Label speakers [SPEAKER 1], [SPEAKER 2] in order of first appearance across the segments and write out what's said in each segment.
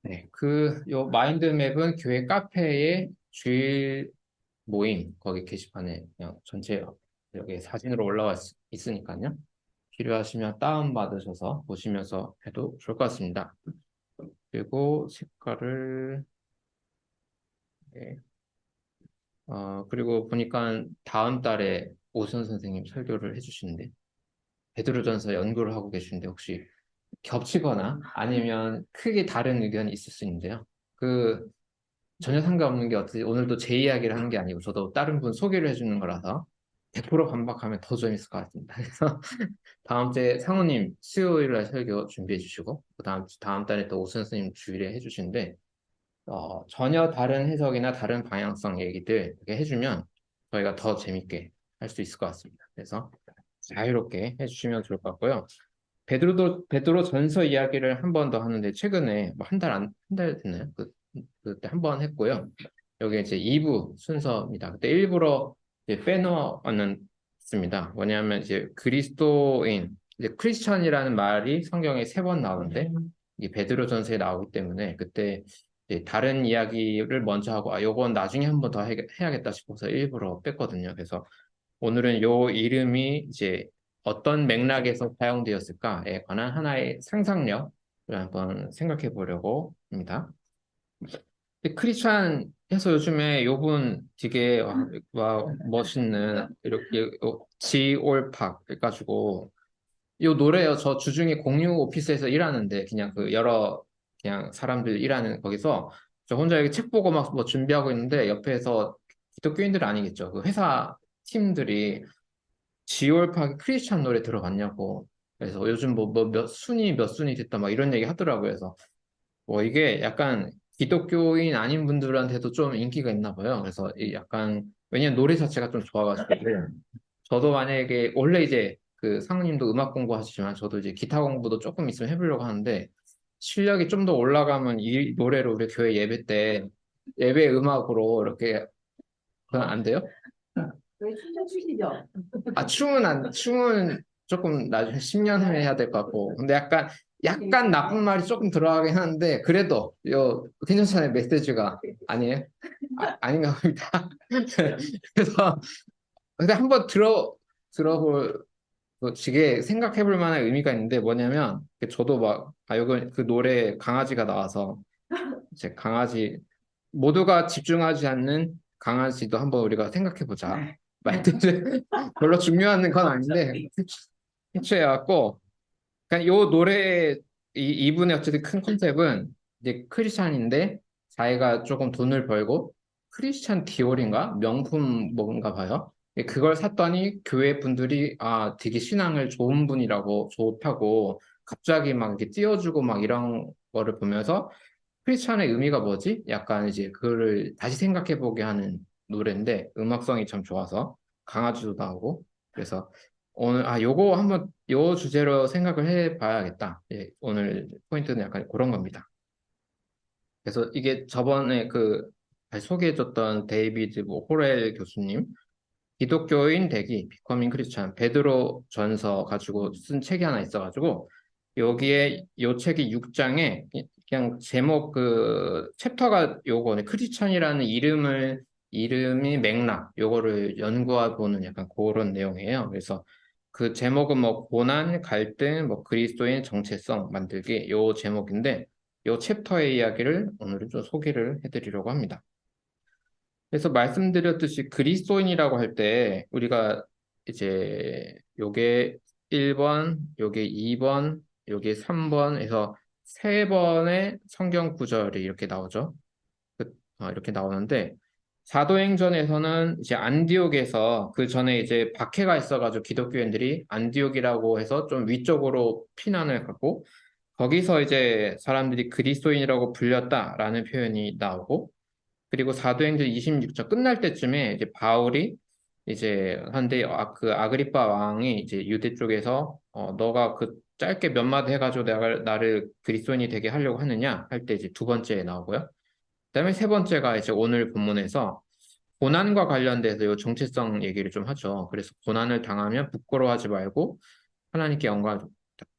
[SPEAKER 1] 네, 요 마인드맵은 교회 카페의 주일 모임, 거기 게시판에 그냥 전체 여기 사진으로 올라와 있으니까요. 필요하시면 다운받으셔서 보시면서 해도 좋을 것 같습니다. 그리고 색깔을, 네. 그리고 보니까 다음 달에 오순 선생님 설교를 해주시는데, 베드로전서 연구를 하고 계시는데, 혹시 겹치거나 아니면 크게 다른 의견이 있을 수 있는데요. 전혀 상관없는 게 어떻게 오늘도 제 이야기를 하는 게 아니고 저도 다른 분 소개를 해주는 거라서 100% 반박하면 더 재밌을 것 같습니다. 그래서 다음 주에 상우님 수요일 날 설교 준비해 주시고 다음 달에 또 오순 스님 주일에 해주시는데 전혀 다른 해석이나 다른 방향성 얘기들 이렇게 해주면 저희가 더 재밌게 할 수 있을 것 같습니다. 그래서 자유롭게 해주시면 좋을 것 같고요. 베드로 전서 이야기를 한 번 더 하는데 최근에 뭐 한 달 됐나요? 그때 한 번 했고요. 여기 이제 2부 순서입니다. 그때 일부러 이제 빼놓았습니다. 뭐냐면 이제 그리스도인, 이제 크리스천이라는 말이 성경에 3번 나오는데 이 베드로전서에 나오기 때문에 그때 이제 다른 이야기를 먼저 하고 요건 나중에 한 번 더 해야겠다 싶어서 일부러 뺐거든요. 그래서 오늘은 요 이름이 이제 어떤 맥락에서 사용되었을까에 관한 하나의 상상력을 한번 생각해 보려고 합니다. 크리스찬 해서 요즘에 요분 되게 멋있는 이렇게 지올팍 해가지고 요 노래요. 저 주중에 공유 오피스에서 일하는데 그냥 그냥 사람들 일하는 거기서 저 혼자 여기 책 보고 막 뭐 준비하고 있는데 옆에서 기독교인들 아니겠죠. 그 회사 팀들이 지올팍 크리스찬 노래 들어봤냐고. 그래서 요즘 뭐 몇 순위 됐다 막 이런 얘기 하더라고요. 그래서 뭐 이게 약간 기독교인 아닌 분들한테도 좀 인기가 있나 봐요. 그래서 약간 왜냐면 노래 자체가 좀 좋아가지고 저도 만약에 원래 이제 그 상우님도 음악 공부하시지만 저도 이제 기타 공부도 조금 있으면 해보려고 하는데 실력이 좀 더 올라가면 이 노래를 우리 교회 예배 때 예배 음악으로 이렇게 그건 안 돼요?
[SPEAKER 2] 저희 춘천 출신이죠?
[SPEAKER 1] 춤은 조금 나중에 10년 후에 해야 될 것 같고. 근데 약간 나쁜 말이 조금 들어가긴 하는데, 그래도, 괜찮잖아요, 메시지가. 아니에요? 아닌가 봅니다. 그래서, 근데 한번 들어볼, 지게 생각해 볼 만한 의미가 있는데, 뭐냐면, 저도 여기 그 노래 강아지가 나와서, 이제 모두가 집중하지 않는 강아지도 한번 우리가 생각해 보자. 말뜻은 별로 중요한 건 아닌데 해쳐해갖고 그러니까 요 노래 이분의 어쨌든 큰 컨셉은 이제 크리스찬인데 자기가 조금 돈을 벌고 크리스찬 디올인가 명품 뭔가 봐요. 그걸 샀더니 교회 분들이 되게 신앙을 좋은 분이라고 좋다고 갑자기 막 이렇게 띄워주고 막 이런 거를 보면서 크리스찬의 의미가 뭐지? 약간 이제 그거를 다시 생각해 보게 하는 노래인데 음악성이 참 좋아서 강아지도 나오고 그래서 오늘 요거 한번 요 주제로 생각을 해 봐야겠다. 예, 오늘 포인트는 약간 그런 겁니다. 그래서 이게 저번에 소개해줬던 데이비드 호렐 교수님 기독교인 되기 비커밍 크리스찬 베드로 전서 가지고 쓴 책이 하나 있어가지고 여기에 요 책이 6장에 그냥 제목 챕터가 요거네 크리스찬이라는 이름이 맥락 요거를 연구해 보는 약간 그런 내용이에요. 그래서 그 제목은 뭐 고난 갈등 뭐 그리스도인 정체성 만들기 요 제목인데 요 챕터의 이야기를 오늘은 좀 소개를 해드리려고 합니다. 그래서 말씀드렸듯이 그리스도인이라고 할 때 우리가 이제 요게 1번, 요게 2번, 요게 3번 해서 세 번의 성경 구절이 이렇게 나오죠. 이렇게 나오는데 사도행전에서는 이제 안디옥에서 그 전에 이제 박해가 있어가지고 기독교인들이 안디옥이라고 해서 좀 위쪽으로 피난을 가고 거기서 이제 사람들이 그리스도인이라고 불렸다라는 표현이 나오고 그리고 사도행전 26장 끝날 때쯤에 이제 바울이 이제 한데 그 아그리파 왕이 이제 유대 쪽에서 너가 그 짧게 몇 마디 해가지고 나를 그리스도인이 되게 하려고 하느냐 할 때 이제 두 번째에 나오고요. 그다음에 세 번째가 이제 오늘 본문에서 고난과 관련돼서 이 정체성 얘기를 좀 하죠. 그래서 고난을 당하면 부끄러워하지 말고 하나님께 영광을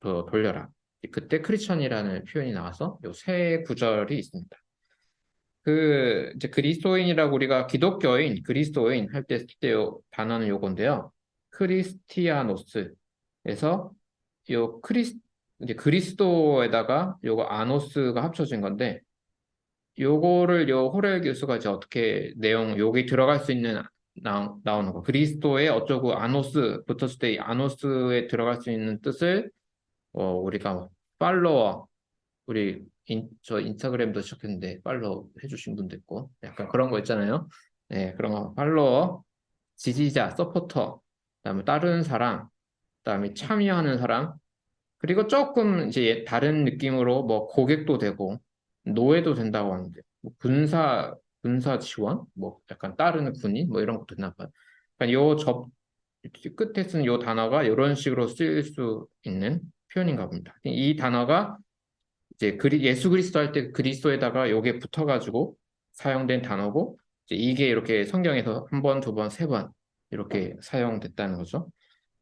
[SPEAKER 1] 돌려라. 그때 크리스천이라는 표현이 나와서 요 세 구절이 있습니다. 이제 그리스도인이라고 우리가 기독교인, 그리스도인 할 때 쓸 때 요 단어는 요건데요. 크리스티아노스에서 요 이제 그리스도에다가 요거 아노스가 합쳐진 건데 요거를 요 호렐 교수가 이제 어떻게 여기 들어갈 수 있는 나오는 거. 그리스도의 어쩌고 아노스 붙었을 때 이 아노스에 들어갈 수 있는 뜻을 우리가 팔로워 저 인스타그램도 시작했는데 팔로우 해주신 분도 있고 약간 그런 거 있잖아요. 네, 그런 거 팔로워, 지지자, 서포터, 그다음에 따르는 사람, 그다음에 참여하는 사람, 그리고 조금 이제 다른 느낌으로 뭐 고객도 되고 노예도 된다고 하는데 뭐 군사 지원, 뭐 약간 따르는 군인 뭐 이런 것도 있나 봐요. 그러니까 요접 끝에 쓴 요 단어가 이런 식으로 쓰일 수 있는 표현인가 봅니다. 이 단어가 이제 예수 그리스도 할 때 그리스도에다가 요게 붙어가지고 사용된 단어고 이제 이게 이렇게 성경에서 한 번, 두 번, 세 번 이렇게 사용됐다는 거죠.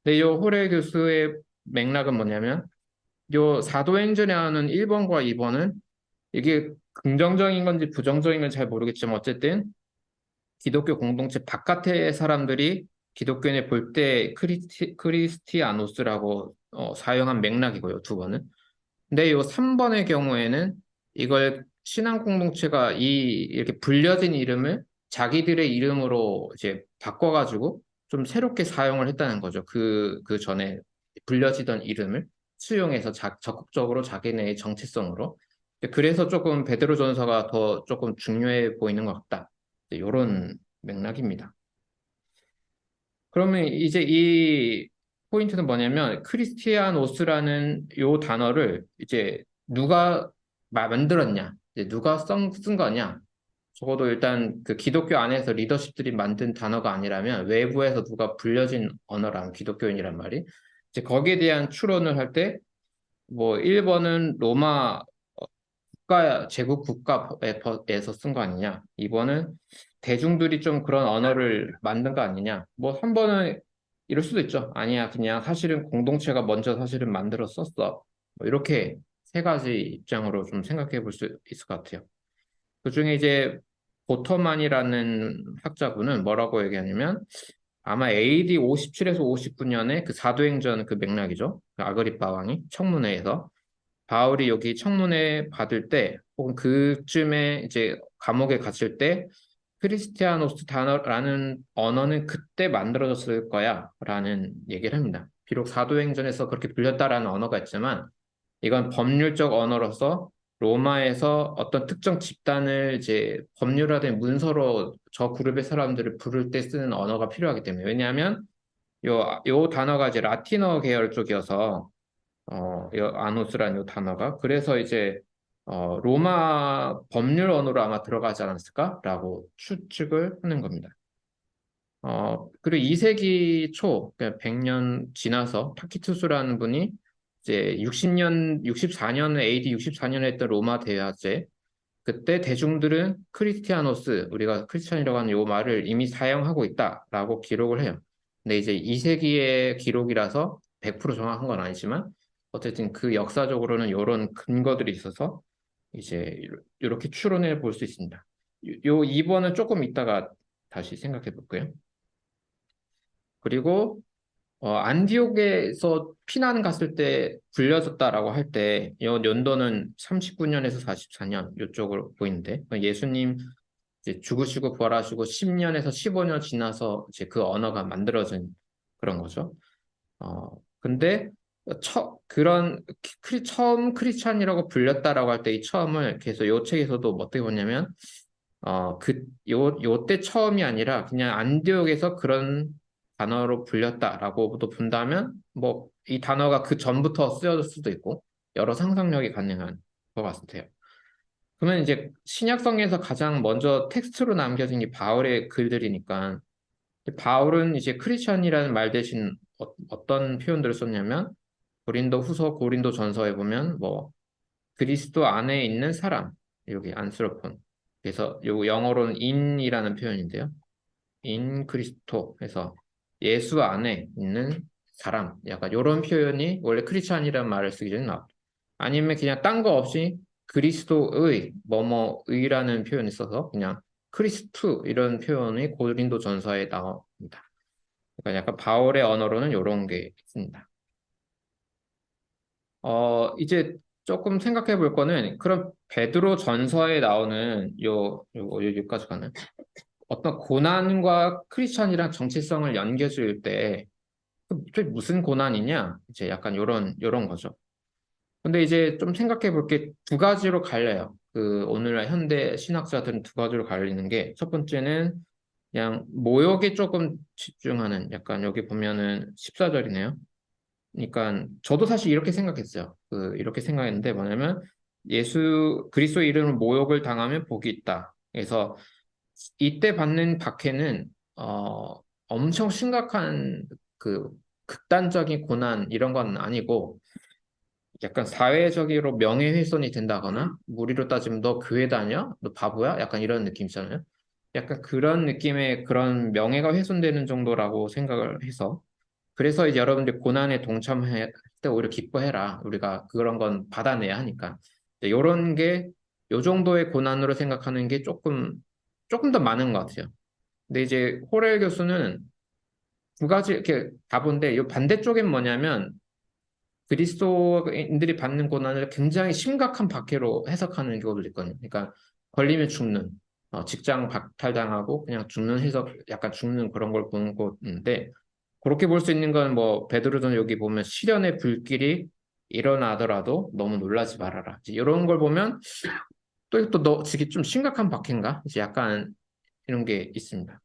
[SPEAKER 1] 근데 요 호레 교수의 맥락은 뭐냐면 요 사도행전에 하는 1번과 2번은 이게 긍정적인 건지 부정적인 건지 잘 모르겠지만 어쨌든 기독교 공동체 바깥의 사람들이 기독교인을 볼 때 크리스티아노스라고 사용한 맥락이고요, 두 번은. 근데 요 3번의 경우에는 이걸 신앙 공동체가 이렇게 불려진 이름을 자기들의 이름으로 이제 바꿔가지고 좀 새롭게 사용을 했다는 거죠. 그 전에 불려지던 이름을 수용해서 적극적으로 자기네의 정체성으로. 그래서 조금 베드로전서가 더 조금 중요해 보이는 것 같다. 이런 맥락입니다. 그러면 이제 이 포인트는 뭐냐면 크리스티아노스라는 요 단어를 이제 누가 만들었냐, 이제 누가 쓴 거냐. 적어도 일단 그 기독교 안에서 리더십들이 만든 단어가 아니라면 외부에서 누가 불려진 언어란 기독교인이란 말이 이제 거기에 대한 추론을 할 때 뭐 1번은 로마 제국 국가에서 쓴 거 아니냐. 2번은 대중들이 좀 그런 언어를 만든 거 아니냐. 뭐 3번은 이럴 수도 있죠. 아니야, 그냥 사실은 공동체가 먼저 사실은 만들어 썼어. 뭐 이렇게 세 가지 입장으로 좀 생각해 볼 수 있을 것 같아요. 그중에 이제 보터만이라는 학자분은 뭐라고 얘기하냐면 아마 AD 57에서 59년에 그 사도행전 그 맥락이죠. 그 아그리파 왕이 청문회에서 바울이 여기 청문회 받을 때 혹은 그쯤에 이제 감옥에 갇힐 때 크리스티아노스 단어라는 언어는 그때 만들어졌을 거야 라는 얘기를 합니다. 비록 사도행전에서 그렇게 불렸다라는 언어가 있지만 이건 법률적 언어로서 로마에서 어떤 특정 집단을 이제 법률화된 문서로 저 그룹의 사람들을 부를 때 쓰는 언어가 필요하기 때문에 왜냐하면 요 단어가 이제 라틴어 계열 쪽이어서 이 아노스라는 이 단어가 그래서 이제 로마 법률 언어로 아마 들어가지 않았을까라고 추측을 하는 겁니다. 그리고 2세기 초, 그러니까 100년 지나서 타키투스라는 분이 이제 64년에 AD 64년에 했던 로마 대화제 그때 대중들은 크리스티아노스 우리가 크리스찬이라고 하는 요 말을 이미 사용하고 있다라고 기록을 해요. 근데 이제 2세기의 기록이라서 100% 정확한 건 아니지만 어쨌든 그 역사적으로는 이런 근거들이 있어서 이제 이렇게 추론해 볼 수 있습니다. 요 2번은 조금 이따가 다시 생각해 볼게요. 그리고 안디옥에서 피난 갔을 때 불려졌다라고 할 때 연도는 39년에서 44년 이쪽으로 보이는데 예수님 이제 죽으시고 부활하시고 10년에서 15년 지나서 이제 그 언어가 만들어진 그런 거죠. 근데 처음 크리스찬이라고 불렸다라고 할 때 이 처음을 계속 요 책에서도 어떻게 보냐면 요때 처음이 아니라 그냥 안디옥에서 그런 단어로 불렸다라고도 본다면 뭐 이 단어가 그 전부터 쓰여질 수도 있고 여러 상상력이 가능한 것 같아요. 그러면 이제 신약성에서 가장 먼저 텍스트로 남겨진 게 바울의 글들이니까 바울은 이제 크리스천이라는 말 대신 어떤 표현들을 썼냐면 고린도 후서 고린도 전서에 보면 뭐 그리스도 안에 있는 사람 여기 안스로폰 그래서 요 영어로는 in이라는 표현인데요. 인 그리스도 해서 예수 안에 있는 사람 약간 이런 표현이 원래 크리스찬이라는 말을 쓰기 전에 나왔죠. 아니면 그냥 딴 거 없이 그리스도의 뭐뭐의라는 표현이 써서 그냥 크리스투 이런 표현이 고린도 전서에 나옵니다. 그러니까 약간 바울의 언어로는 이런 게 있습니다. 이제 조금 생각해 볼 거는 그럼 베드로 전서에 나오는 여기까지 가는 어떤 고난과 크리스천이랑 정체성을 연결 지을 때 그게 무슨 고난이냐? 이제 약간 요런 거죠. 근데 이제 좀 생각해 볼 게 두 가지로 갈려요. 그 오늘날 현대 신학자들은 두 가지로 갈리는 게 첫 번째는 그냥 모욕에 조금 집중하는 약간 여기 보면은 14절이네요. 그러니까 저도 사실 이렇게 생각했어요. 이렇게 생각했는데 뭐냐면 예수 그리스도 이름으로 모욕을 당하면 복이 있다. 그래서 이때 받는 박해는 엄청 심각한 그 극단적인 고난 이런 건 아니고 약간 사회적으로 명예훼손이 된다거나 무리로 따지면 너 교회 다녀? 너 바보야? 약간 이런 느낌 있잖아요. 약간 그런 느낌의 그런 명예가 훼손되는 정도라고 생각을 해서 그래서 이제 여러분들 고난에 동참할 때 오히려 기뻐해라. 우리가 그런 건 받아내야 하니까. 이런 게 요 정도의 고난으로 생각하는 게 조금 더 많은 것 같아요. 근데 이제 호렐 교수는 두 가지 이렇게 다 본데 이 반대쪽엔 뭐냐면 그리스도인들이 받는 고난을 굉장히 심각한 박해로 해석하는 경우도 있거든요. 그러니까 걸리면 죽는, 직장 박탈당하고 그냥 죽는 해석, 약간 죽는 그런 걸 보는 건데 그렇게 볼 수 있는 건 뭐 베드로전 여기 보면 시련의 불길이 일어나더라도 너무 놀라지 말아라. 이제 이런 걸 보면 너 지금 좀 심각한 박해인가? 이제 약간 이런 게 있습니다.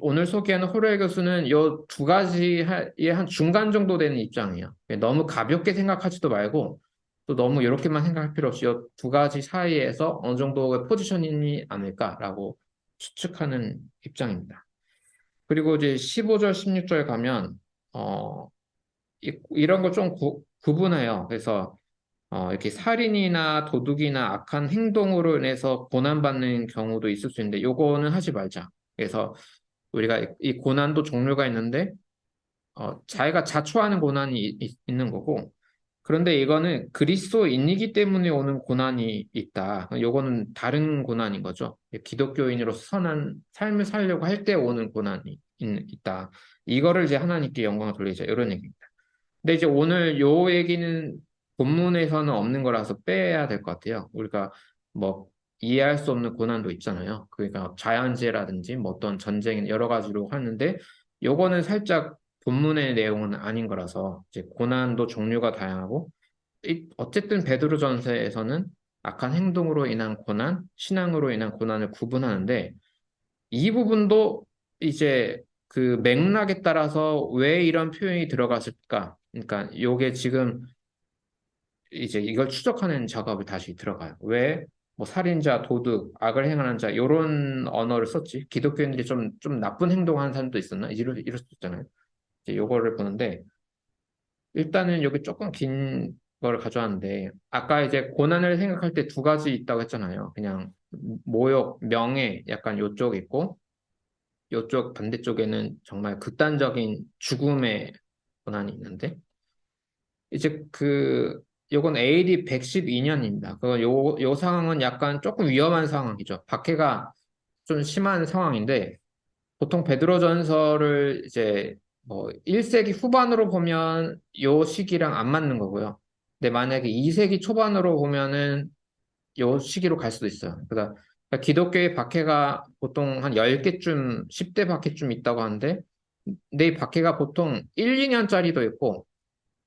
[SPEAKER 1] 오늘 소개하는 호레 교수는 요 두 가지의 한 중간 정도 되는 입장이에요. 너무 가볍게 생각하지도 말고 또 너무 이렇게만 생각할 필요 없이 요 두 가지 사이에서 어느 정도의 포지션이 아닐까라고 추측하는 입장입니다. 그리고 이제 15절, 16절 가면 이런 걸 좀 구분해요. 그래서 이렇게 살인이나 도둑이나 악한 행동으로 인해서 고난받는 경우도 있을 수 있는데 요거는 하지 말자. 그래서 우리가 이 고난도 종류가 있는데 자기가 자초하는 고난이 있는 거고 그런데 이거는 그리스도인이기 때문에 오는 고난이 있다. 요거는 다른 고난인 거죠. 기독교인으로서 선한 삶을 살려고 할 때 오는 고난이 있다. 이거를 이제 하나님께 영광을 돌리자. 이런 얘기입니다. 근데 이제 오늘 요 얘기는 본문에서는 없는 거라서 빼야 될 것 같아요. 우리가 뭐 이해할 수 없는 고난도 있잖아요. 그러니까 자연재해라든지 뭐 어떤 전쟁 여러 가지로 하는데 요거는 살짝 본문의 내용은 아닌 거라서 이제 고난도 종류가 다양하고 어쨌든 베드로전서에서는 악한 행동으로 인한 고난, 신앙으로 인한 고난을 구분하는데 이 부분도 이제 그 맥락에 따라서 왜 이런 표현이 들어갔을까? 그러니까 요게 지금 이제 이걸 추적하는 작업을 다시 들어가요. 왜 뭐 살인자, 도둑, 악을 행하는 자 요런 언어를 썼지? 기독교인들이 좀 나쁜 행동하는 사람도 있었나? 이럴 수도 있잖아요. 이제 요거를 보는데 일단은 여기 조금 긴 거를 가져왔는데 아까 이제 고난을 생각할 때 두 가지 있다고 했잖아요. 그냥 모욕, 명예 약간 요쪽 있고 요쪽 반대쪽에는 정말 극단적인 죽음의 고난이 있는데 이제 요건 AD 112년입니다. 요 상황은 약간 조금 위험한 상황이죠. 박해가 좀 심한 상황인데 보통 베드로전서를 이제 뭐 1세기 후반으로 보면 요 시기랑 안 맞는 거고요. 근데 만약에 2세기 초반으로 보면은 요 시기로 갈 수도 있어요. 그러니까 기독교의 박해가 보통 한 10개쯤, 10대 박해쯤 있다고 하는데, 근데 이 박해가 보통 1, 2년짜리도 있고,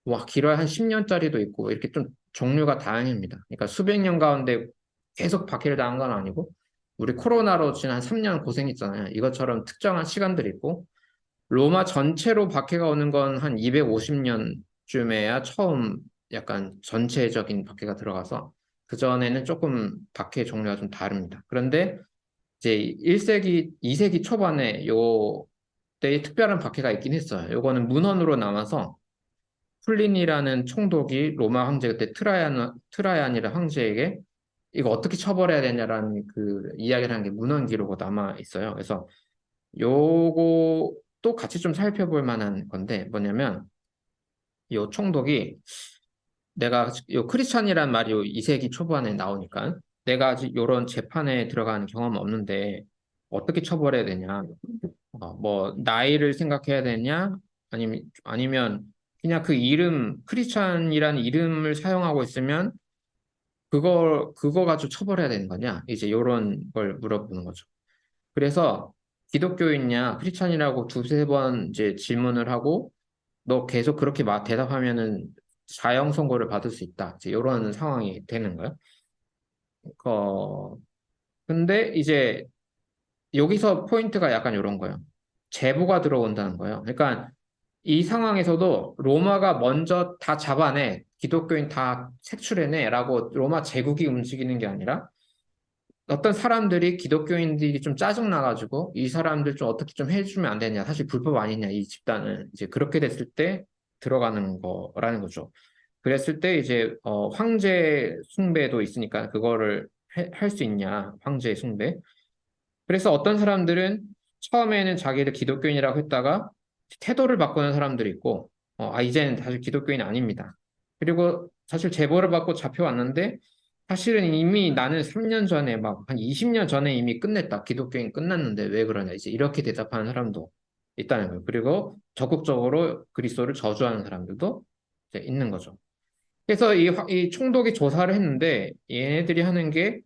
[SPEAKER 1] 와, 길어야 한 10년짜리도 있고, 이렇게 좀 종류가 다양합니다. 그러니까 수백 년 가운데 계속 박해를 당한 건 아니고, 우리 코로나로 지난 3년 고생했잖아요. 이것처럼 특정한 시간들이 있고, 로마 전체로 박해가 오는 건 한 250년쯤에야 처음 약간 전체적인 박해가 들어가서 그전에는 조금 박해 종류가 좀 다릅니다. 그런데 이제 1세기, 2세기 초반에 요 때에 특별한 박해가 있긴 했어요. 요거는 문헌으로 남아서 플린이라는 총독이 로마 황제 그때 트라이안이라는 황제에게 이거 어떻게 처벌해야 되냐라는 그 이야기를 한 게 문헌 기록으로 남아 있어요. 그래서 요것도 같이 좀 살펴볼 만한 건데 뭐냐면 요 총독이 내가 요 크리스찬이란 말이 요 2세기 초반에 나오니까 내가 아직 요런 재판에 들어가는 경험은 없는데 어떻게 처벌해야 되냐? 뭐 나이를 생각해야 되냐? 아니면 그냥 그 이름 크리스찬이라는 이름을 사용하고 있으면 그거 가지고 처벌해야 되는 거냐? 이제 요런 걸 물어보는 거죠. 그래서 기독교인이냐 크리스찬이라고 두세 번 이제 질문을 하고 너 계속 그렇게 막 대답하면은 사형 선고를 받을 수 있다. 이제 이런 상황이 되는 거예요. 어, 근데 이제 여기서 포인트가 약간 이런 거예요. 제보가 들어온다는 거예요. 그러니까 이 상황에서도 로마가 먼저 다 잡아내, 기독교인 다 색출해내라고 로마 제국이 움직이는 게 아니라 어떤 사람들이 기독교인들이 좀 짜증나가지고 이 사람들 좀 어떻게 좀 해주면 안 되냐, 사실 불법 아니냐, 이 집단은 이제 그렇게 됐을 때 들어가는 거라는 거죠. 그랬을 때 이제 황제 숭배도 있으니까 그거를 할 수 있냐, 황제 숭배. 그래서 어떤 사람들은 처음에는 자기를 기독교인이라고 했다가 태도를 바꾸는 사람들이 있고, 이제는 사실 기독교인 아닙니다. 그리고 사실 제보를 받고 잡혀왔는데, 사실은 이미 나는 3년 전에 막 한 20년 전에 이미 끝냈다. 기독교인 끝났는데 왜 그러냐. 이제 이렇게 대답하는 사람도 있다는 거예요. 그리고 적극적으로 그리스도를 저주하는 사람들도 이제 있는 거죠. 그래서 이 총독이 조사를 했는데 얘네들이 하는 게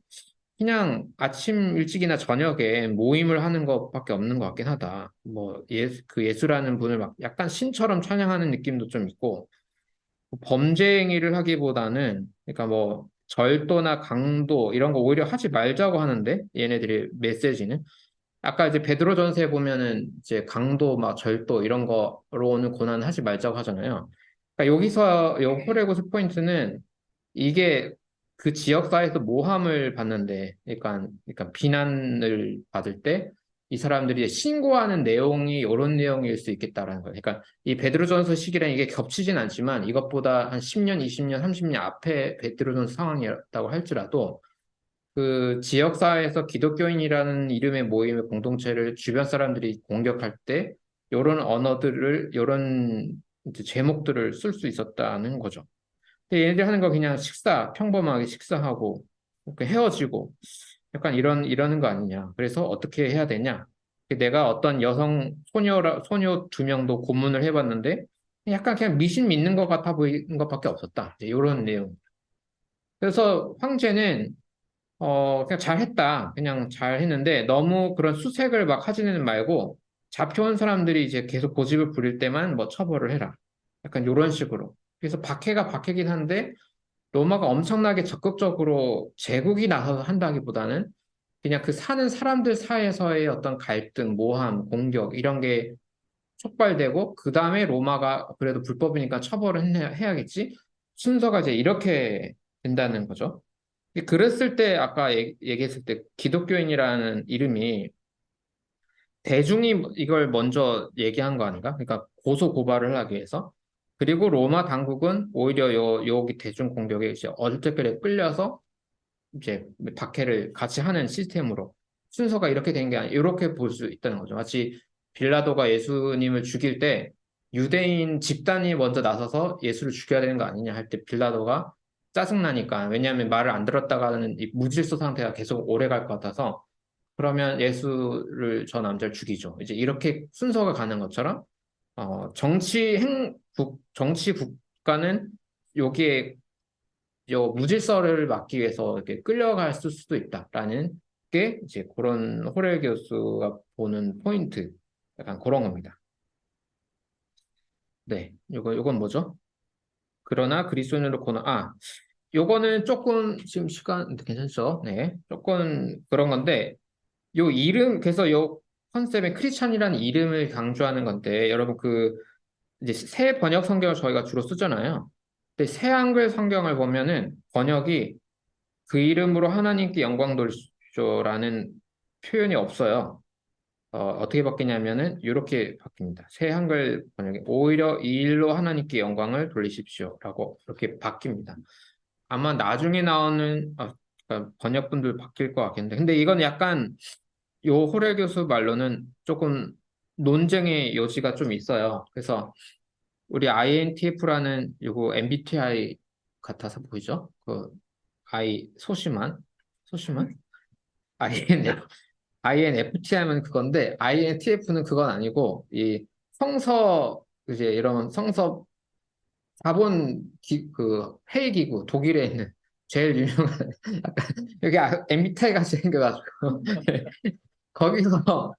[SPEAKER 1] 그냥 아침 일찍이나 저녁에 모임을 하는 것밖에 없는 것 같긴 하다. 뭐 그 예수라는 분을 막 약간 신처럼 찬양하는 느낌도 좀 있고 범죄 행위를 하기보다는 그러니까 뭐 절도나 강도 이런 거 오히려 하지 말자고 하는데 얘네들이 메시지는 아까 이제 베드로전서에 보면은 이제 강도 막 절도 이런 거로 오는 고난은 하지 말자고 하잖아요. 그러니까 여기서 요 호레고스 포인트는 이게 그 지역사회에서 모함을 받는데, 그러니까 비난을 받을 때 이 사람들이 신고하는 내용이 이런 내용일 수 있겠다라는 거예요. 그러니까 이 베드로전서 시기랑 이게 겹치진 않지만 이것보다 한 10년, 20년, 30년 앞에 베드로전서 상황이었다고 할지라도 그 지역사회에서 기독교인이라는 이름의 모임의 공동체를 주변 사람들이 공격할 때 이런 언어들을, 이런 제목들을 쓸 수 있었다는 거죠. 근데 얘네들 하는 거 그냥 평범하게 식사하고, 헤어지고, 약간 이러는 거 아니냐. 그래서 어떻게 해야 되냐. 내가 어떤 소녀 2명도 고문을 해봤는데, 약간 그냥 미신 믿는 것 같아 보이는 것밖에 없었다. 이제 이런 내용. 그래서 황제는, 그냥 잘했다. 그냥 잘했는데, 너무 그런 수색을 막 하지는 말고, 잡혀온 사람들이 이제 계속 고집을 부릴 때만 뭐 처벌을 해라. 약간 이런 식으로. 그래서 박해가 박해긴 한데, 로마가 엄청나게 적극적으로 제국이 나서서 한다기보다는 그냥 그 사는 사람들 사이에서의 어떤 갈등, 모함, 공격 이런 게 촉발되고 그 다음에 로마가 그래도 불법이니까 처벌을 해야겠지? 순서가 이제 이렇게 된다는 거죠. 그랬을 때 아까 얘기했을 때 기독교인이라는 이름이 대중이 이걸 먼저 얘기한 거 아닌가? 그러니까 고소 고발을 하기 위해서. 그리고 로마 당국은 오히려 여기 대중 공격에 이제 얼떨결에 끌려서 이제 박해를 같이 하는 시스템으로 순서가 이렇게 된 게 아니라 이렇게 볼 수 있다는 거죠. 마치 빌라도가 예수님을 죽일 때 유대인 집단이 먼저 나서서 예수를 죽여야 되는 거 아니냐 할 때 빌라도가 짜증나니까 왜냐하면 말을 안 들었다가는 이 무질서 상태가 계속 오래 갈 것 같아서 그러면 예수를 저 남자를 죽이죠. 이제 이렇게 순서가 가는 것처럼 정치 국가는 여기에 요 무질서를 막기 위해서 이렇게 끌려갈 수도 있다라는 게 이제 그런 호렐 교수가 보는 포인트 약간 그런 겁니다. 네, 요건 뭐죠? 그러나 그리스도인으로 요거는 조금 지금 시간 괜찮죠? 네, 조금 그런 건데 요 이름 그래서 요 컨셉의 크리스찬이라는 이름을 강조하는 건데 여러분 그 이제 새 번역 성경을 저희가 주로 쓰잖아요. 근데 새 한글 성경을 보면은 번역이 그 이름으로 하나님께 영광 돌리시오라는 표현이 없어요. 어떻게 바뀌냐면은 이렇게 바뀝니다. 새 한글 번역에 오히려 이 일로 하나님께 영광을 돌리십시오라고 이렇게 바뀝니다. 아마 나중에 나오는 그러니까 번역분들 바뀔 것 같겠는데 근데 이건 약간 요 호레 교수 말로는 조금 논쟁의 여지가 좀 있어요. 그래서 우리 INTF라는 요거 MBTI 같아서 보이죠? 그 소심한 INF INFT 하면 그건데 INTF는 그건 아니고 이 성서 이제 이런 성서 그 회의기구 독일에 있는 제일 유명한 약간 여기 MBTI 같이 생겨가지고 거기서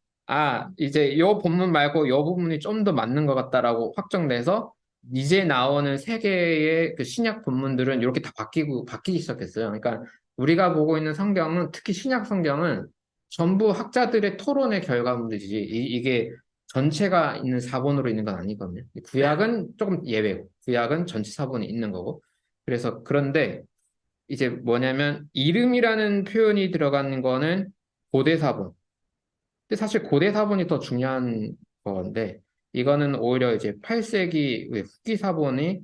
[SPEAKER 1] 이제 요 본문 말고 요 부분이 좀 더 맞는 것 같다라고 확정돼서 이제 나오는 세 개의 그 신약 본문들은 이렇게 다 바뀌기 시작했어요. 그러니까 우리가 보고 있는 성경은 특히 신약 성경은 전부 학자들의 토론의 결과물이지 이게 전체가 있는 사본으로 있는 건 아니거든요. 구약은 조금 예외고 구약은 전체 사본이 있는 거고 그래서 그런데 이제 뭐냐면 이름이라는 표현이 들어가는 거는 고대 사본 근데 사실 고대 사본이 더 중요한 건데 이거는 오히려 이제 8세기 후기 사본이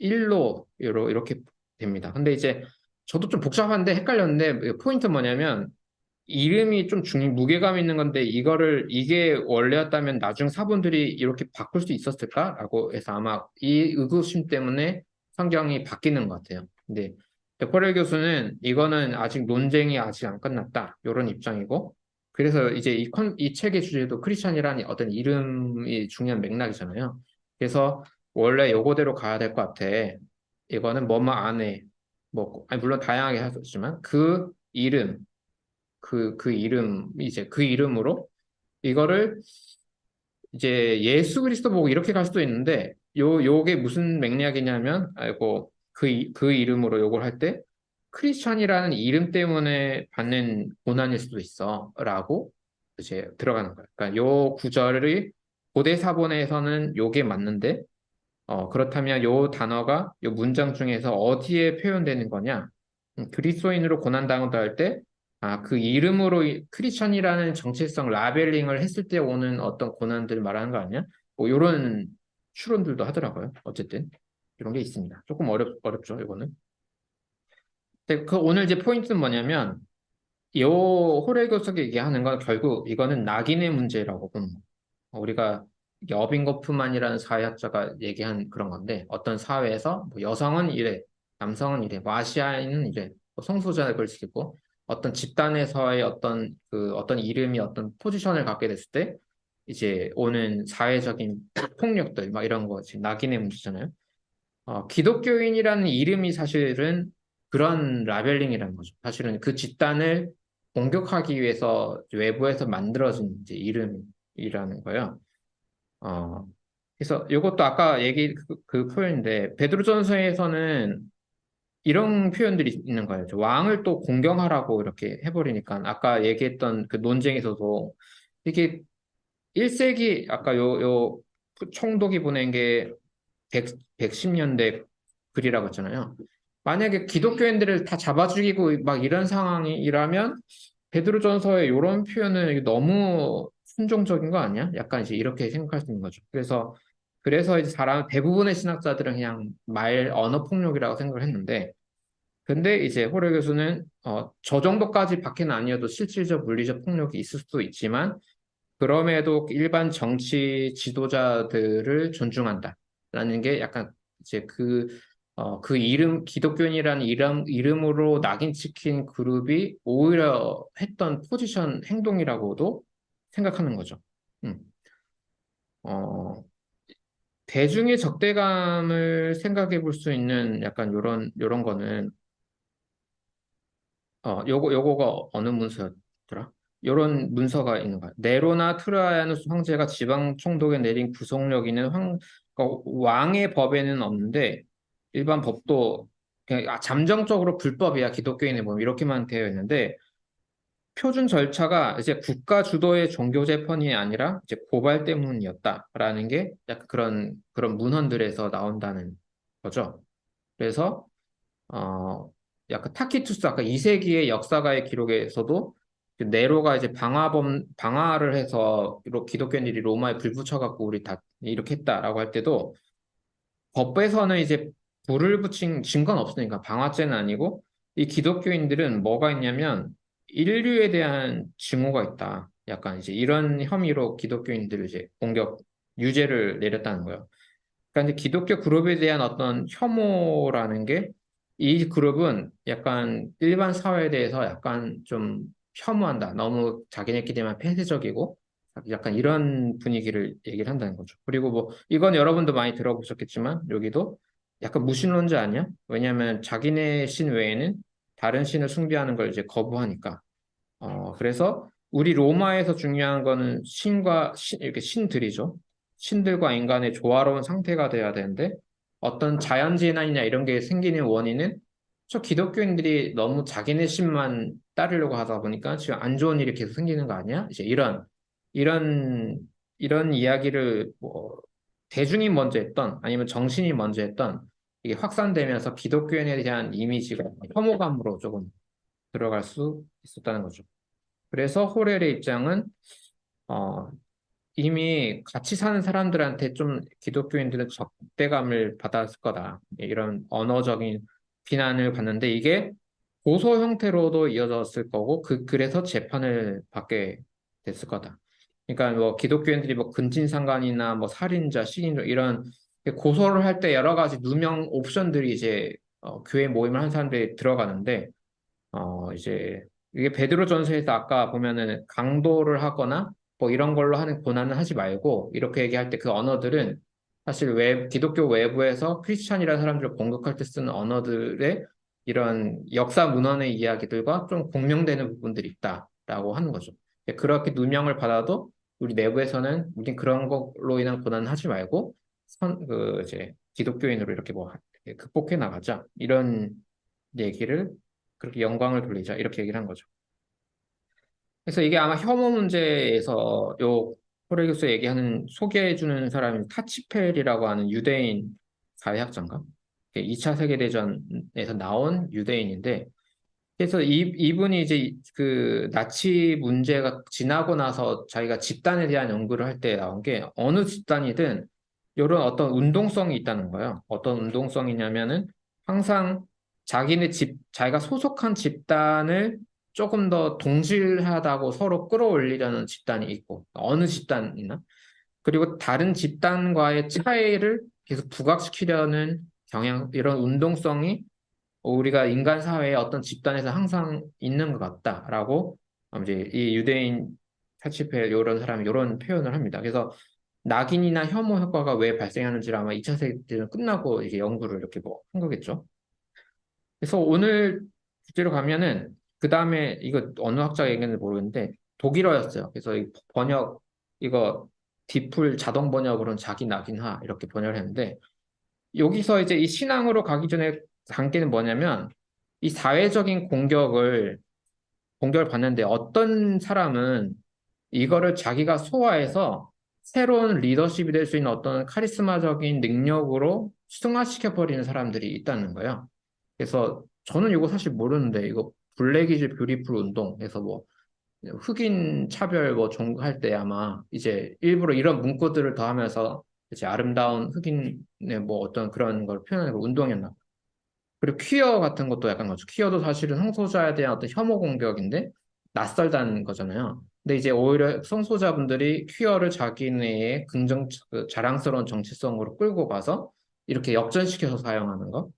[SPEAKER 1] 1로 이렇게 됩니다. 근데 이제 저도 좀 복잡한데 헷갈렸는데 포인트 뭐냐면 이름이 좀 무게감 있는 건데 이게 원래였다면 나중 사본들이 이렇게 바꿀 수 있었을까라고 해서 아마 이 의구심 때문에 성경이 바뀌는 것 같아요. 근데 베퍼렐 교수는 이거는 아직 논쟁이 아직 안 끝났다 이런 입장이고 그래서 이제 이 책의 주제도 크리스찬이라는 어떤 이름이 중요한 맥락이잖아요. 그래서 원래 요거대로 가야 될 것 같아. 이거는 뭐뭐 안에 뭐 아니 물론 다양하게 하지만 그 이름 이제 그 이름으로 이거를 이제 예수 그리스도 보고 이렇게 갈 수도 있는데 요게 무슨 맥락이냐면 아이고 그 이름으로 요걸 할 때 크리스천이라는 이름 때문에 받는 고난일 수도 있어라고 이제 들어가는 거예요. 그러니까 요 구절이 고대 사본에서는 요게 맞는데 그렇다면 요 단어가 요 문장 중에서 어디에 표현되는 거냐? 그리스도인으로 고난당하다 할 때, 그 이름으로 크리스천이라는 정체성 라벨링을 했을 때 오는 어떤 고난들 말하는 거 아니야? 뭐 요런 추론들도 하더라고요. 어쨌든 이런 게 있습니다. 조금 어렵죠, 이거는. 근데 그 오늘 이제 포인트는 뭐냐면 요 호레교석이 얘기하는 건 결국 이거는 낙인의 문제라고 봅니다. 우리가 이게 어빙거프만이라는 사회학자가 얘기한 그런 건데 어떤 사회에서 뭐 여성은 이래, 남성은 이래, 뭐 아시아인은 이래, 뭐 성소수자를 지키고 어떤 집단에서의 어떤 이름이 어떤 포지션을 갖게 됐을 때 이제 오는 사회적인 폭력들 막 이런 거 지금 낙인의 문제잖아요. 기독교인이라는 이름이 사실은 그런 라벨링이라는 거죠. 사실은 그 집단을 공격하기 위해서 외부에서 만들어진 이제 이름이라는 거예요. 어, 그래서 이것도 아까 그 표현인데 베드로전서에서는 이런 표현들이 있는 거예요. 왕을 또 공경하라고 이렇게 해버리니까 아까 얘기했던 그 논쟁에서도 이게 1세기 아까 요 총독이 보낸 게 110년대 글이라고 했잖아요. 만약에 기독교인들을 다 잡아 죽이고 막 이런 상황이라면 베드로전서의 이런 표현은 이게 너무 순종적인 거 아니야? 약간 이제 이렇게 생각할 수 있는 거죠. 그래서 이제 대부분의 신학자들은 그냥 언어 폭력이라고 생각을 했는데 근데 이제 호레 교수는 저 정도까지 밖에는 아니어도 실질적 물리적 폭력이 있을 수도 있지만 그럼에도 일반 정치 지도자들을 존중한다라는 게 약간 이제 그 기독교인이라는 이름으로 낙인 찍힌 그룹이 오히려 했던 포지션 행동이라고도 생각하는 거죠. 음. 어, 대중의 적대감을 생각해 볼 수 있는 약간 요런 거는 요거가 어느 문서였더라? 요런 문서가 있는 거야. 네로나 트라이아누스 황제가 지방 총독에 내린 구속력 있는 그러니까 왕의 법에는 없는데 일반 법도 그냥 잠정적으로 불법이야 기독교인의 뭐 이렇게만 되어 있는데 표준 절차가 이제 국가 주도의 종교 재판이 아니라 이제 고발 때문이었다라는 게 약간 그런 문헌들에서 나온다는 거죠. 그래서 어, 약간 타키투스 아까 2세기의 역사가의 기록에서도 그 네로가 이제 방화를 해서 기독교인들이 로마에 불 붙여갖고 우리 다 이렇게 했다라고 할 때도 법에서는 이제 불을 붙인 증거는 없으니까 방화죄는 아니고 이 기독교인들은 뭐가 있냐면 인류에 대한 증오가 있다. 약간 이제 이런 혐의로 기독교인들을 이제 유죄를 내렸다는 거예요. 그러니까 이제 기독교 그룹에 대한 어떤 혐오라는 게 이 그룹은 약간 일반 사회에 대해서 약간 좀 혐오한다. 너무 자기네끼리만 폐쇄적이고 약간 이런 분위기를 얘기를 한다는 거죠. 그리고 뭐 이건 여러분도 많이 들어보셨겠지만 여기도 약간 무신론자 아니야? 왜냐하면 자기네 신 외에는 다른 신을 숭배하는 걸 이제 거부하니까. 그래서 우리 로마에서 중요한 거는 신과 이렇게 신들이죠. 신들과 인간의 조화로운 상태가 돼야 되는데 어떤 자연재난이나 이런 게 생기는 원인은 저 기독교인들이 너무 자기네 신만 따르려고 하다 보니까 지금 안 좋은 일이 계속 생기는 거 아니야? 이제 이런 이런 이야기를 뭐 대중이 먼저 했던 아니면 정신이 먼저 했던 이게 확산되면서 기독교인에 대한 이미지가 혐오감으로 조금 들어갈 수 있었다는 거죠. 그래서 호렐의 입장은 어, 이미 같이 사는 사람들한테 좀 기독교인들은 적대감을 받았을 거다. 이런 언어적인 비난을 받는데 이게 고소 형태로도 이어졌을 거고 그래서 재판을 받게 됐을 거다. 그러니까 뭐 기독교인들이 뭐 근친상간이나 뭐 살인자, 시인자 이런 고소를 할 때 여러 가지 누명 옵션들이 이제 교회 모임을 한 사람들이 들어가는데 이제 이게 베드로전서에서 아까 보면은 강도를 하거나 뭐 이런 걸로 하는 고난은 하지 말고 이렇게 얘기할 때 그 언어들은 사실 기독교 외부에서 크리스찬이라는 사람들을 공격할 때 쓰는 언어들의 이런 역사 문헌의 이야기들과 좀 공명되는 부분들이 있다라고 하는 거죠. 그렇게 누명을 받아도 우리 내부에서는 우린 그런 걸로 인한 고난은 하지 말고 이제 기독교인으로 이렇게 뭐 극복해 나가자 이런 얘기를 그렇게 영광을 돌리자 이렇게 얘기를 한 거죠. 그래서 이게 아마 혐오 문제에서 요 호레교스 얘기하는 소개해주는 사람이 타치펠이라고 하는 유대인 사회학자인가? 2차 세계대전에서 나온 유대인인데 그래서 이분이 이제 그 나치 문제가 지나고 나서 자기가 집단에 대한 연구를 할 때 나온 게 어느 집단이든 이런 어떤 운동성이 있다는 거예요. 어떤 운동성이냐면은 항상 자기가 소속한 집단을 조금 더 동질하다고 서로 끌어올리려는 집단이 있고 어느 집단이나 그리고 다른 집단과의 차이를 계속 부각시키려는 경향 이런 운동성이 우리가 인간 사회의 어떤 집단에서 항상 있는 것 같다라고 이제 이 유대인 탈취패 이런 사람이 이런 표현을 합니다. 그래서 낙인이나 혐오 효과가 왜 발생하는지를 아마 2차 세계대전 끝나고 이제 연구를 이렇게 뭐 한 거겠죠. 그래서 오늘 주제로 가면은 그 다음에 이거 어느 학자가 얘기했는지 모르겠는데 독일어였어요. 그래서 이 번역 이거 디플 자동 번역으로는 자기 낙인화 이렇게 번역을 했는데 여기서 이제 이 신앙으로 가기 전에 단계는 뭐냐면 이 사회적인 공격을 받는데 어떤 사람은 이거를 자기가 소화해서 새로운 리더십이 될 수 있는 어떤 카리스마적인 능력으로 승화시켜 버리는 사람들이 있다는 거예요. 그래서 저는 이거 사실 모르는데 이거 블랙 이즈 뷰티풀 운동에서 뭐 흑인 차별 뭐 할 때 아마 이제 일부러 이런 문구들을 더하면서 이제 아름다운 흑인의 뭐 어떤 그런 걸 표현하는 걸 운동이었나. 그리고 퀴어 같은 것도 약간 거죠. 퀴어도 사실은 성소자에 대한 어떤 혐오 공격인데 낯설다는 거잖아요. 근데 이제 오히려 성소자분들이 퀴어를 자기네의 자랑스러운 정체성으로 끌고 가서 이렇게 역전시켜서 사용하는 거.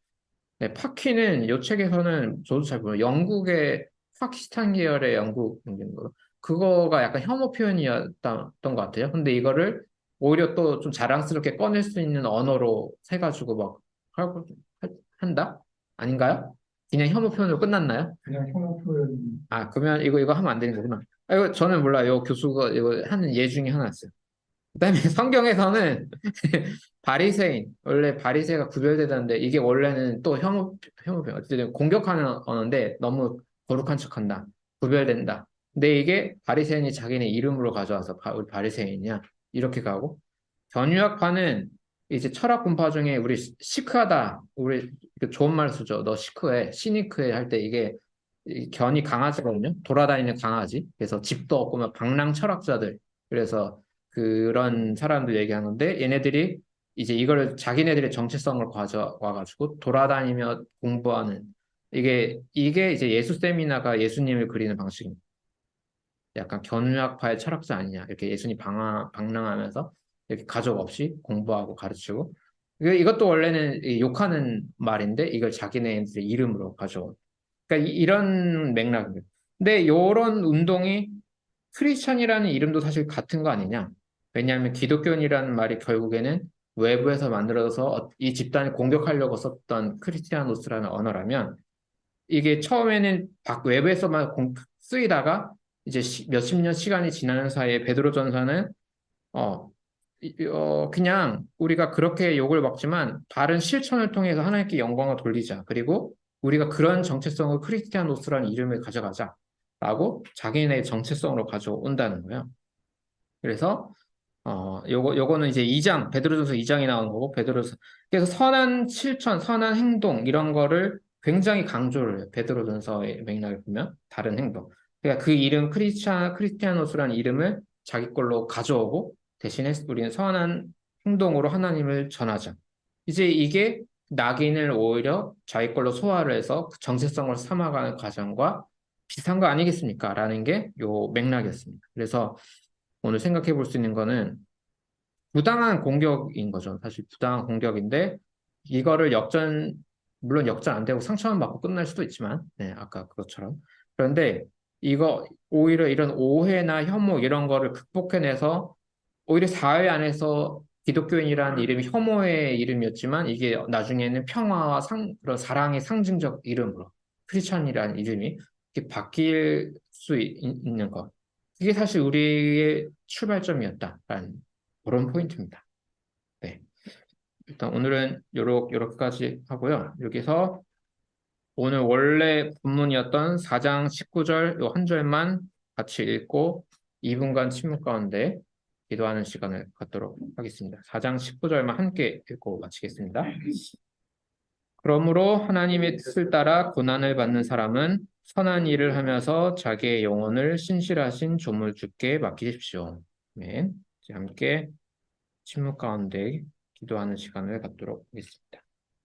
[SPEAKER 1] 네, 파키는 이 책에서는 저도 잘 모르요 영국의 파키스탄 계열의 영국인 거. 그거가 약간 혐오 표현이었던 것 같아요. 근데 이거를 오히려 또 좀 자랑스럽게 꺼낼 수 있는 언어로 해가지고 막 하고 한다? 아닌가요? 그냥 혐오 표현으로 끝났나요?
[SPEAKER 3] 그냥 혐오 표현.
[SPEAKER 1] 그러면 이거 하면 안 되는 거구나. 이거 저는 몰라요. 교수가 이거 하는 예 중에 하나였어요. 그다음에 성경에서는 바리새인 원래 바리새가 구별되다는데 이게 원래는 또 혐오병 어쨌든 공격하는 언어인데 너무 거룩한 척한다 구별된다. 근데 이게 바리새인이 자기네 이름으로 가져와서 우리 바리새인이야 이렇게 가고 견유학파는 이제 철학 분파 중에 우리 시크하다 우리 그 좋은 말 쓰죠. 너 시크해 시니크해 할 때 이게 이 견이 강아지거든요. 돌아다니는 강아지. 그래서 집도 없고 막 방랑 철학자들. 그래서 그런 사람들 얘기하는데 얘네들이 이제 이걸 자기네들의 정체성을 가져와가지고 돌아다니며 공부하는 이게 이제 예수 세미나가 예수님을 그리는 방식입니다. 약간 견우학파의 철학자 아니냐 이렇게 예수님 방랑하면서 이렇게 가족 없이 공부하고 가르치고 이것도 원래는 이 욕하는 말인데 이걸 자기네들의 이름으로 가져온. 그러니까 이런 맥락입니다. 근데 이런 운동이 크리스천이라는 이름도 사실 같은 거 아니냐? 왜냐하면 기독교인이라는 말이 결국에는 외부에서 만들어서 이 집단을 공격하려고 썼던 크리스티아노스라는 언어라면 이게 처음에는 외부에서만 쓰이다가 이제 몇십 년 시간이 지나는 사이에 베드로 전서는 어, 그냥 우리가 그렇게 욕을 먹지만 바른 실천을 통해서 하나님께 영광을 돌리자. 그리고 우리가 그런 정체성을 크리스티아노스라는 이름을 가져가자. 라고 자기네 정체성으로 가져온다는 거예요. 그래서 요거는 이제 2장, 베드로전서 2장이 나오는 거고, 그래서 선한 실천, 선한 행동, 이런 거를 굉장히 강조를 해요. 베드로전서의 맥락을 보면, 다른 행동. 그러니까 그 이름, 크리스티아노스라는 이름을 자기 걸로 가져오고, 대신에 우리는 선한 행동으로 하나님을 전하자. 이제 이게 낙인을 오히려 자기 걸로 소화를 해서 그 정체성을 삼아가는 과정과 비슷한 거 아니겠습니까? 라는 게 요 맥락이었습니다. 그래서 오늘 생각해 볼 수 있는 거는 부당한 공격인 거죠. 사실 부당한 공격인데 이거를 물론 역전 안 되고 상처만 받고 끝날 수도 있지만, 네, 아까 그것처럼. 그런데 이거 오히려 이런 오해나 혐오 이런 거를 극복해내서 오히려 사회 안에서 기독교인이라는 이름이 혐오의 이름이었지만 이게 나중에는 평화와 그런 사랑의 상징적 이름으로 크리스찬이라는 이름이 이렇게 바뀔 수 있는 것. 이게 사실 우리의 출발점이었다라는 그런 포인트입니다. 네. 일단 오늘은 요렇게까지 하고요. 여기서 오늘 원래 본문이었던 4장 19절 요 한 절만 같이 읽고 2분간 침묵 가운데 기도하는 시간을 갖도록 하겠습니다. 4장 19절만 함께 읽고 마치겠습니다. 그러므로 하나님의 뜻을 따라 고난을 받는 사람은 선한 일을 하면서 자기의 영혼을 신실하신 조물주께 맡기십시오. 아멘. 이제 함께 침묵 가운데 기도하는 시간을 갖도록 하겠습니다.